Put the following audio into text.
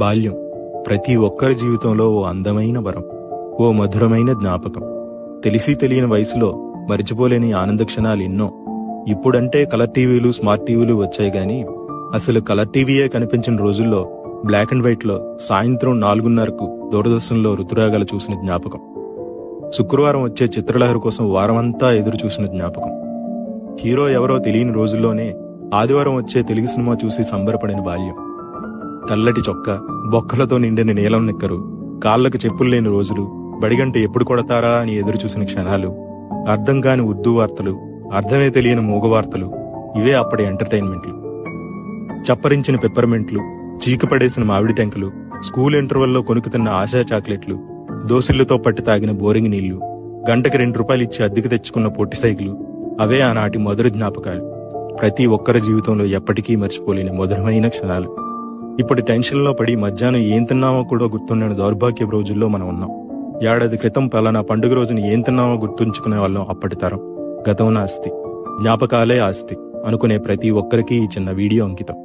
బాల్యం ప్రతి ఒక్కరి జీవితంలో ఓ అందమైన వరం, ఓ మధురమైన జ్ఞాపకం. తెలిసి తెలియని వయసులో మరిచిపోలేని ఆనంద క్షణాలు ఎన్నో. ఇప్పుడంటే కలర్ టీవీలు, స్మార్ట్ టీవీలు వచ్చాయి గాని అసలు కలర్ టీవీయే కనిపించిన రోజుల్లో బ్లాక్ అండ్ వైట్ లో సాయంత్రం 4:30కు దూరదర్శన్లో ఋతురాగాలు చూసిన జ్ఞాపకం. శుక్రవారం వచ్చే చిత్రలహరి కోసం వారమంతా ఎదురు చూసిన జ్ఞాపకం. హీరో ఎవరో తెలియని రోజుల్లోనే ఆదివారం వచ్చే తెలుగు సినిమా చూసి సంబరపడిన బాల్యం. తెల్లటి చొక్కా, బొక్కలతో నిండిన నీలం నిక్కరు, కాళ్లకు చెప్పులు లేని రోజులు, బడిగంట ఎప్పుడు కొడతారా అని ఎదురు చూసిన క్షణాలు, అర్థం కాని ఉర్దూ వార్తలు, అర్థమే తెలియని మూగవార్తలు, ఇవే అప్పటి ఎంటర్టైన్మెంట్లు. చప్పరించిన పెప్పర్మెంట్లు, చీకపడేసిన మామిడి టెంకలు, స్కూల్ ఇంటర్వెల్లో కొనుక్కుతున్న ఆశా చాక్లెట్లు, దోసిళ్లతో పట్టి తాగిన బోరింగ్ నీళ్లు, గంటకి ₹2 ఇచ్చి అద్దెకు తెచ్చుకున్న పొట్టి సైకిలు, అవే ఆనాటి మధుర జ్ఞాపకాలు. ప్రతి ఒక్కరి జీవితంలో ఎప్పటికీ మర్చిపోలేని మధురమైన క్షణాలు. ఇప్పుడు టెన్షన్లో పడి మధ్యాహ్నం ఏం తిన్నామో కూడా గుర్తుండని దౌర్భాగ్యపు రోజుల్లో మనం ఉన్నాం. ఏడాది క్రితం పలానా పండుగ రోజున ఏం తిన్నామో గుర్తుంచుకునే వాళ్ళం అప్పటి తరం. గతం ఆస్తి, జ్ఞాపకాలే ఆస్తి అనుకునే ప్రతి ఒక్కరికి ఈ చిన్న వీడియో అంకితం.